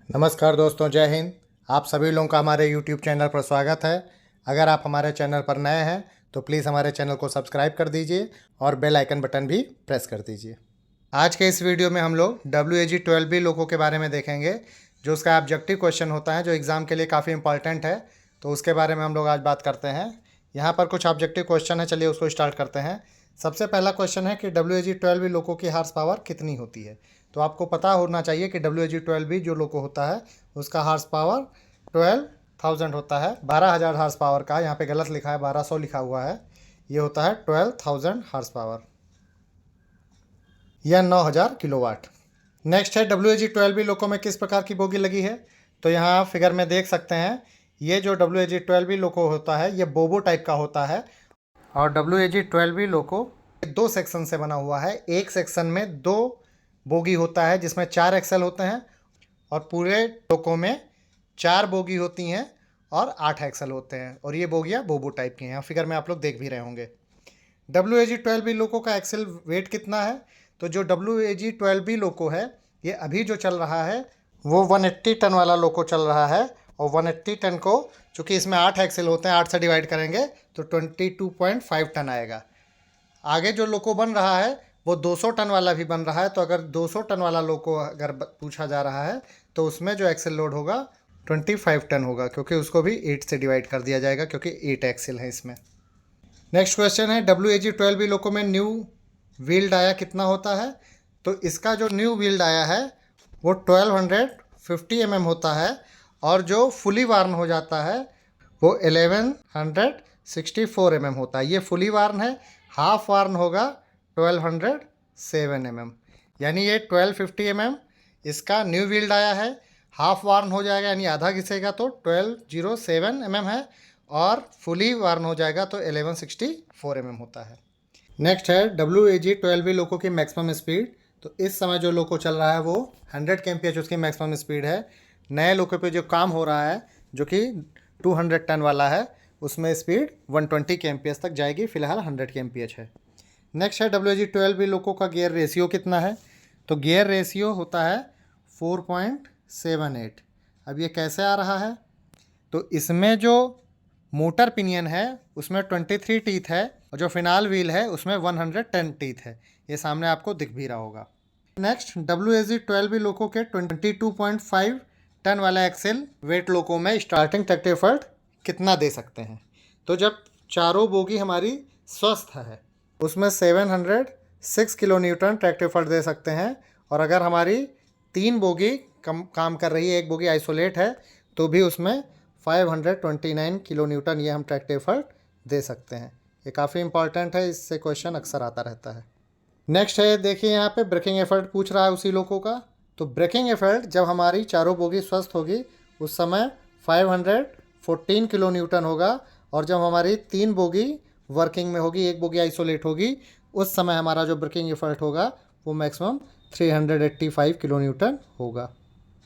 नमस्कार दोस्तों, जय हिंद। आप सभी लोगों का हमारे YouTube चैनल पर स्वागत है। अगर आप हमारे चैनल पर नए हैं तो प्लीज़ हमारे चैनल को सब्सक्राइब कर दीजिए और बेल आइकन बटन भी प्रेस कर दीजिए। आज के इस वीडियो में हम लोग WAG-12B लोगों के बारे में देखेंगे, जो उसका ऑब्जेक्टिव क्वेश्चन होता है, जो एग्ज़ाम के लिए काफ़ी इंपॉर्टेंट है। तो उसके बारे में हम लोग आज बात करते हैं। यहाँ पर कुछ ऑब्जेक्टिव क्वेश्चन है, चलिए उसको स्टार्ट करते हैं। सबसे पहला क्वेश्चन है कि WAG-12B लोगों की हार्स पावर कितनी होती है। तो आपको पता होना चाहिए कि WAG-12B जो लोको होता है उसका हार्स पावर 12,000 होता है। 12,000 हार्स पावर का, यहाँ पे गलत लिखा है, 1200 लिखा हुआ है। ये होता है 12,000 हार्स पावर या 9,000 किलोवाट। नेक्स्ट है WAG-12B लोको में किस प्रकार की बोगी लगी है। तो यहाँ आप फिगर में देख सकते हैं, ये जो WAG-12B लोको होता है ये बोबो टाइप का होता है। और WAG-12B लोको दो सेक्शन से बना हुआ है। एक सेक्शन में दो बोगी होता है जिसमें 4 एक्सल होते हैं, और पूरे लोको में 4 बोगी होती हैं और 8 एक्सल होते हैं। और ये बोगियाँ बोबो टाइप की हैं, फिगर में आप लोग देख भी रहे होंगे। WAG-12B लोको का एक्सल वेट कितना है। तो जो WAG-12B लोको है ये अभी जो चल रहा है वो 180 टन वाला लोको चल रहा है। और 180 टन को, चूँकि इसमें 8 एक्सल होते हैं, 8 से डिवाइड करेंगे तो 22.5 टन आएगा। आगे जो लोको बन रहा है वो 200 टन वाला भी बन रहा है। तो अगर 200 टन वाला लोको अगर पूछा जा रहा है तो उसमें जो एक्सेल लोड होगा 25 टन होगा, क्योंकि उसको भी 8 से डिवाइड कर दिया जाएगा, क्योंकि 8 एक्सेल है इसमें। नेक्स्ट क्वेश्चन है WAG-12B लोको में न्यू व्हील डाया कितना होता है। तो इसका जो न्यू व्हील डाया है वो 1250 होता है, और जो फुली वार्न हो जाता है वो 1164 होता है। ये फुली वार्न है। हाफ वार्न होगा 1207 यानी ये 1250 इसका न्यू व्हील डाया है। हाफ वार्न हो जाएगा यानी आधा घिसेगा तो 1207 है, और फुली वार्न हो जाएगा तो 1164 होता है। नेक्स्ट है WAG-12B लोको की मैक्सिमम स्पीड। तो इस समय जो लोको चल रहा है वो 100 kmph उसकी मैक्सिमम स्पीड है। नए लोको पे जो काम हो रहा है जो कि 200 टन वाला है, उसमें स्पीड 120 kmph तक जाएगी, फिलहाल 100 kmph है। नेक्स्ट है WAG-12B लोको का गियर रेशियो कितना है। तो गियर रेशियो होता है 4.78। अब ये कैसे आ रहा है। तो इसमें जो मोटर पिनियन है उसमें 23 टीथ है, और जो फिनाल व्हील है उसमें 110 टीथ है। ये सामने आपको दिख भी रहा होगा। नेक्स्ट WAG-12B लोको के 22.5 टन वाला एक्सेल वेट लोको में स्टार्टिंग ट्रैक्टिव एफर्ट कितना दे सकते हैं। तो जब चारों बोगी हमारी स्वस्थ है उसमें 706 किलो न्यूटन ट्रैक्टिव एफर्ट दे सकते हैं। और अगर हमारी 3 बोगी काम कर रही है, एक बोगी आइसोलेट है, तो भी उसमें 529 किलो न्यूटन ये हम ट्रैक्टिव एफर्ट दे सकते हैं। ये काफ़ी इंपॉर्टेंट है, इससे क्वेश्चन अक्सर आता रहता है। नेक्स्ट है, देखिए यहाँ पे ब्रेकिंग एफर्ट पूछ रहा है उसी लोगों का। तो ब्रेकिंग एफर्ट जब हमारी चारों बोगी स्वस्थ होगी उस समय 514 किलो न्यूटन होगा, और जब हमारी 3 बोगी वर्किंग में होगी, एक बोगी आइसोलेट होगी, उस समय हमारा जो ब्रेकिंग एफर्ट होगा वो मैक्सिमम 385 किलो न्यूटन होगा।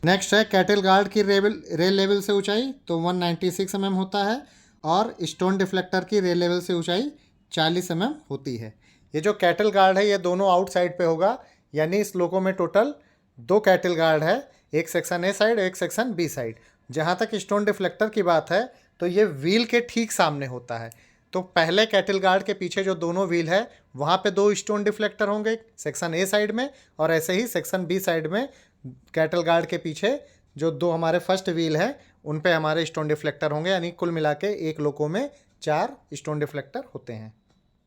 नेक्स्ट है कैटल गार्ड की रेल लेवल से ऊंचाई। तो 196 होता है, और स्टोन डिफ्लेक्टर की रेल लेवल से ऊंचाई 40 होती है। ये जो कैटल गार्ड है ये दोनों आउटसाइड पे होगा, यानी इस लोको में टोटल 2 कैटल गार्ड है, एक सेक्शन ए साइड एक सेक्शन बी साइड। जहाँ तक स्टोन डिफ्लेक्टर की बात है तो ये व्हील के ठीक सामने होता है। तो पहले कैटल गार्ड के पीछे जो दोनों व्हील है वहाँ पे 2 स्टोन डिफ्लेक्टर होंगे सेक्शन ए साइड में, और ऐसे ही सेक्शन बी साइड में कैटल गार्ड के पीछे जो 2 हमारे फर्स्ट व्हील हैं उन पे हमारे स्टोन डिफ्लेक्टर होंगे। यानी कुल मिला के एक लोको में 4 स्टोन डिफ्लेक्टर होते हैं।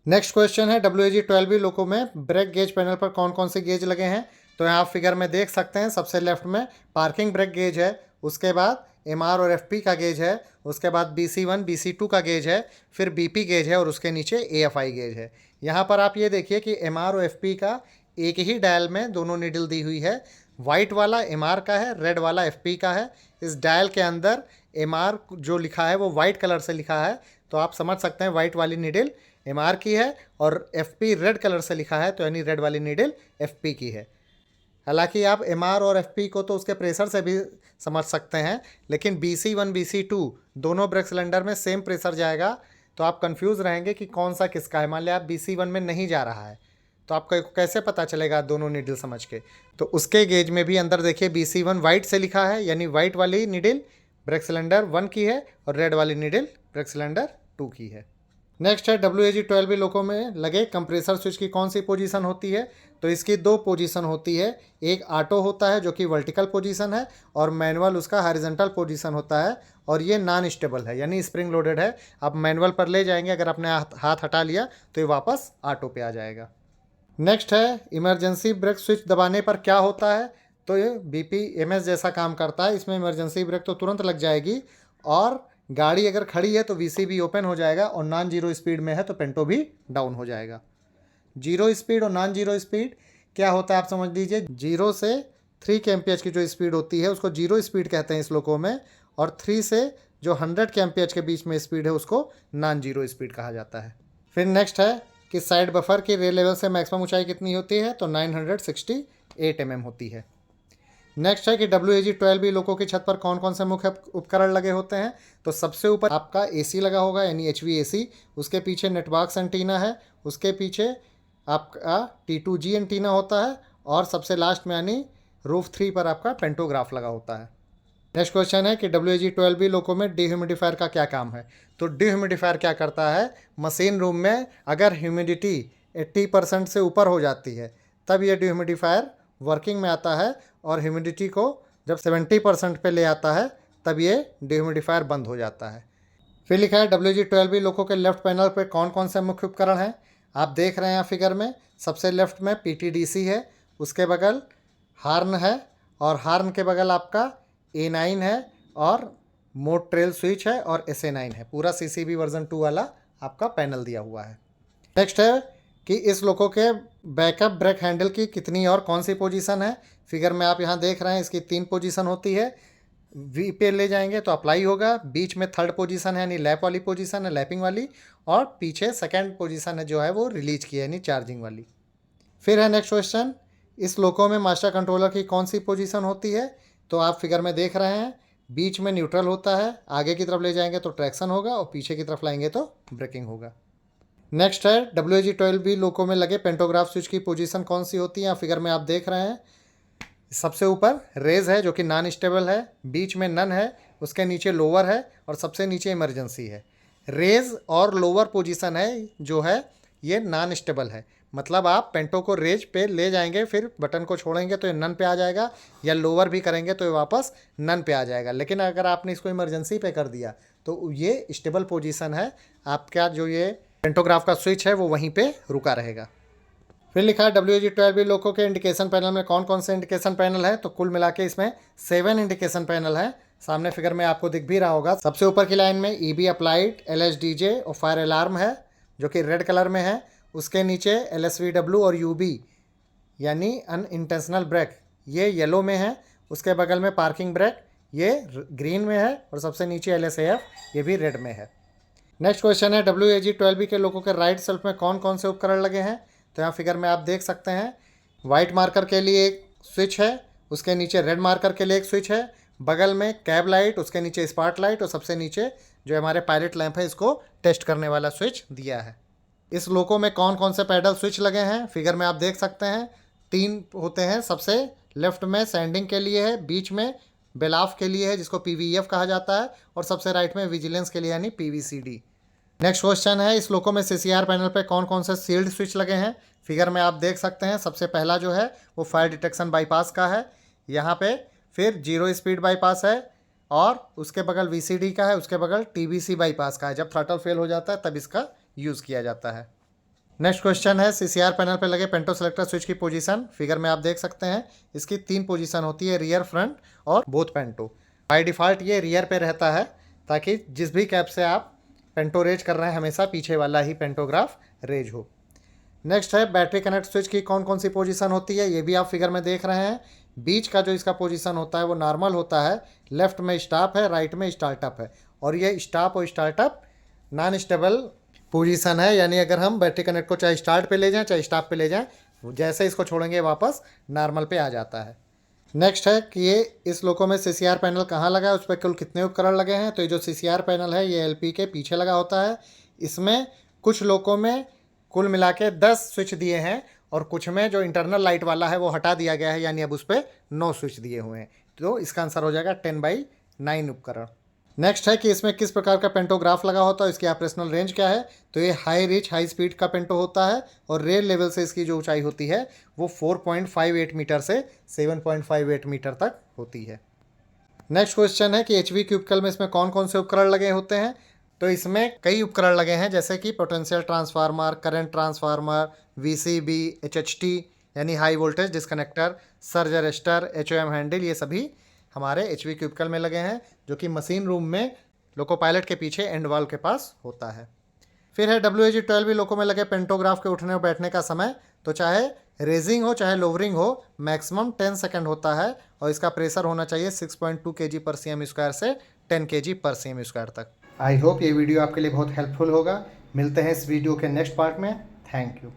नेक्स्ट क्वेश्चन है WAG-12B लोको में ब्रेक गेज पैनल पर कौन कौन से गेज लगे हैं। तो यहाँ आप फिगर में देख सकते हैं, सबसे लेफ्ट में पार्किंग ब्रेक गेज है, उसके बाद MR और FP का गेज है, उसके बाद BC1 BC2 का गेज है, फिर BP गेज है, और उसके नीचे AFI गेज है। यहाँ पर आप ये देखिए कि MR और FP का एक ही डायल में दोनों नीडल दी हुई है। वाइट वाला MR का है, रेड वाला FP का है। इस डायल के अंदर MR जो लिखा है वो वाइट कलर से लिखा है, तो आप समझ सकते हैं वाइट वाली नीडल MR की है, और FP रेड कलर से लिखा है, तो यानी रेड वाली नीडल FP की है। हालांकि आप MR और FP को तो उसके प्रेशर से भी समझ सकते हैं, लेकिन BC1 BC2 दोनों ब्रेक सिलेंडर में सेम प्रेशर जाएगा, तो आप कंफ्यूज रहेंगे कि कौन सा किसका है। मान लिया आप BC1 में नहीं जा रहा है तो आपको कैसे पता चलेगा दोनों नीडल समझ के? तो उसके गेज में भी अंदर देखिए BC1 वाइट से लिखा है, यानी वाइट वाली नीडल ब्रेक सिलेंडर 1 की है और रेड वाली नीडल ब्रेक सिलेंडर 2 की है। नेक्स्ट है WAG-12B लोको में लगे कंप्रेसर स्विच की कौन सी पोजीशन होती है? तो इसकी दो पोजीशन होती है, एक ऑटो होता है जो कि वर्टिकल पोजीशन है और मैनुअल उसका हॉरिजॉन्टल पोजीशन होता है, और ये नॉन स्टेबल है यानी स्प्रिंग लोडेड है। आप मैनुअल पर ले जाएंगे, अगर आपने हाथ हटा लिया तो ये वापस ऑटो पे आ जाएगा। नेक्स्ट है इमरजेंसी ब्रेक स्विच दबाने पर क्या होता है? तो ये BPMS जैसा काम करता है। इसमें इमरजेंसी ब्रेक तो तुरंत लग जाएगी, और गाड़ी अगर खड़ी है तो VCB ओपन हो जाएगा, और नॉन जीरो स्पीड में है तो पेंटो भी डाउन हो जाएगा। जीरो स्पीड और नॉन जीरो स्पीड क्या होता है आप समझ लीजिए। 0 से 3 kmph की जो स्पीड होती है उसको जीरो स्पीड कहते हैं इस लोको में, और 3 से जो 100 kmph के बीच में स्पीड है उसको नॉन जीरो स्पीड कहा जाता है। फिर नेक्स्ट है कि साइड बफर की रेल लेवल से मैक्सिमम ऊंचाई कितनी होती है? तो 968 mm होती है। नेक्स्ट है कि WAG-12B लोको की छत पर कौन कौन से मुख्य उपकरण लगे होते हैं? तो सबसे ऊपर आपका AC लगा होगा यानी HVAC, उसके पीछे नेटवर्क्स एंटीना है, उसके पीछे आपका T2G एंटीना होता है, और सबसे लास्ट में यानी रूफ 3 पर आपका पेंटोग्राफ लगा होता है। नेक्स्ट क्वेश्चन है कि WAG-12B लोको में डिह्यूमिडिफायर का क्या काम है? तो डिह्यूमिडिफायर क्या करता है, मशीन रूम में अगर ह्यूमिडिटी 80% से ऊपर हो जाती है तब ये डिह्यूमिडिफायर वर्किंग में आता है, और ह्यूमिडिटी को जब 70% पे ले आता है तब ये डिह्यूमिडिफायर बंद हो जाता है। फिर लिखा है WAG-12B लोको के लेफ्ट पैनल पे कौन कौन से मुख्य उपकरण हैं? आप देख रहे हैं फिगर में, सबसे लेफ्ट में PTDC है, उसके बगल हार्न है, और हार्न के बगल आपका A9 है, और मोड ट्रेल स्विच है, और SA9 है। पूरा CCB वर्जन 2 वाला आपका पैनल दिया हुआ है। नेक्स्ट है कि इस लोको के बैकअप ब्रेक हैंडल की कितनी और कौन सी पोजीशन है? फिगर में आप यहाँ देख रहे हैं, इसकी 3 पोजीशन होती है। V पे ले जाएंगे तो अप्लाई होगा, बीच में थर्ड पोजीशन है यानी लैप वाली पोजीशन है, लैपिंग वाली, और पीछे सेकेंड पोजीशन है जो है वो रिलीज की है यानी चार्जिंग वाली। फिर है नेक्स्ट क्वेश्चन, इस लोको में मास्टर कंट्रोलर की कौन सी पोजीशन होती है? तो आप फिगर में देख रहे हैं, बीच में न्यूट्रल होता है, आगे की तरफ ले जाएंगे तो ट्रैक्शन होगा, और पीछे की तरफ लाएंगे तो ब्रेकिंग होगा। नेक्स्ट है WAG-12B लोको में लगे पेंटोग्राफ स्विच की पोजीशन कौन सी होती है? फिगर में आप देख रहे हैं, सबसे ऊपर रेज है जो कि नॉन स्टेबल है, बीच में नन है, उसके नीचे लोअर है, और सबसे नीचे इमरजेंसी है। रेज और लोअर पोजीशन है जो है ये नॉन स्टेबल है, मतलब आप पेंटो को रेज पे ले जाएंगे, फिर बटन को छोड़ेंगे तो ये नन पे आ जाएगा, या लोअर भी करेंगे तो ये वापस नन पे आ जाएगा। लेकिन अगर आपने इसको इमरजेंसी पे कर दिया तो ये स्टेबल पोजीशन है, आपका जो ये पेंटोग्राफ का स्विच है वो वहीं पे रुका रहेगा। फिर लिखा है WAG-12B लोको के इंडिकेशन पैनल में कौन कौन से इंडिकेशन पैनल है? तो कुल मिला के इसमें 7 इंडिकेशन पैनल है। सामने फिगर में आपको दिख भी रहा होगा। सबसे ऊपर की लाइन में EB अप्लाइड, LSDJ और फायर अलार्म है जो कि रेड कलर में है। उसके नीचे LSVW और UB यानी अनइंटेंशनल ब्रेक ये येलो में है। उसके बगल में पार्किंग ब्रेक ये ग्रीन में है, और सबसे नीचे LSAF ये भी रेड में है। नेक्स्ट क्वेश्चन है WAG-12B के लोगों के राइट सेल्फ में कौन कौन से उपकरण लगे हैं? तो यहाँ फिगर में आप देख सकते हैं, वाइट मार्कर के लिए एक स्विच है, उसके नीचे रेड मार्कर के लिए एक स्विच है, बगल में कैब लाइट, उसके नीचे स्पॉट लाइट, और सबसे नीचे जो हमारे पायलट लैंप है इसको टेस्ट करने वाला स्विच दिया है। इस लोको में कौन कौन से पैडल स्विच लगे हैं? फिगर में आप देख सकते हैं, 3 होते हैं। सबसे लेफ्ट में सैंडिंग के लिए है, बीच में बेलाफ के लिए है जिसको PVEF कहा जाता है, और सबसे राइट में विजिलेंस के लिए यानी PVCD। नेक्स्ट क्वेश्चन है, इस लोको में CCR पैनल पे कौन कौन से सील्ड स्विच लगे हैं? फिगर में आप देख सकते हैं, सबसे पहला जो है वो फायर डिटेक्शन बाईपास का है यहाँ पे, फिर जीरो स्पीड बाईपास है, और उसके बगल VCD का है, उसके बगल TBC बाईपास का है। जब थ्रॉटल फेल हो जाता है तब इसका यूज़ किया जाता है। नेक्स्ट क्वेश्चन है, CCR पैनल पे लगे पेंटो सेलेक्टर स्विच की पोजीशन। फिगर में आप देख सकते हैं, इसकी 3 पोजीशन होती है, रियर, फ्रंट और बोथ पेंटो। बाय डिफ़ॉल्ट ये रियर पे रहता है, ताकि जिस भी कैप से आप पेंटो रेज कर रहे हैं हमेशा पीछे वाला ही पेंटोग्राफ रेज हो। नेक्स्ट है, बैटरी कनेक्ट स्विच की कौन कौन सी पोजीशन होती है? ये भी आप फिगर में देख रहे हैं। बीच का जो इसका पोजीशन होता है वो नॉर्मल होता है, लेफ्ट में स्टॉप है, राइट में स्टार्टअप है, और ये स्टॉप और स्टार्टअप नॉन स्टेबल पोजीशन है, यानी अगर हम बैटरी कनेक्ट को चाहे स्टार्ट पे ले जाएं चाहे स्टॉप पे ले जाएं, जैसे इसको छोड़ेंगे वापस नॉर्मल पे आ जाता है। नेक्स्ट है कि ये इस लोको में CCR पैनल कहाँ लगा है, उस पर कुल कितने उपकरण लगे हैं? तो ये जो CCR पैनल है ये LP के पीछे लगा होता है। इसमें कुछ लोको में कुल मिला के 10 स्विच दिए हैं, और कुछ में जो इंटरनल लाइट वाला है वो हटा दिया गया है, यानी अब उस पर 9 स्विच दिए हुए हैं। तो इसका आंसर हो जाएगा 10/9 उपकरण। नेक्स्ट है कि इसमें किस प्रकार का पेंटोग्राफ लगा होता है, इसकी ऑपरेशनल रेंज क्या है। तो ये हाई रिच हाई स्पीड का पेंटो होता है और रेल लेवल से इसकी जो ऊंचाई होती है वो 4.58 मीटर से 7.58 मीटर तक होती है। नेक्स्ट क्वेश्चन है कि एचवी क्यूबिकल में इसमें कौन कौन से उपकरण लगे होते हैं। तो इसमें कई उपकरण लगे हैं, जैसे कि potential transformer, current transformer, VCB, HHT यानी high voltage disconnector, surge arrester, HOM handle, ये सभी हमारे एचवी क्यूबिकल में लगे हैं, जो कि मशीन रूम में लोको पायलट के पीछे एंड वाल के पास होता है। फिर है WAG-12 भी लोको में लगे पेंटोग्राफ के उठने और बैठने का समय। तो चाहे रेजिंग हो चाहे लोवरिंग हो, मैक्सिमम 10 सेकंड होता है और इसका प्रेशर होना चाहिए 6.2 kg/cm² से 10 kg/cm² तक। आई होप ये वीडियो आपके लिए बहुत हेल्पफुल होगा। मिलते हैं इस वीडियो के नेक्स्ट पार्ट में। Thank you.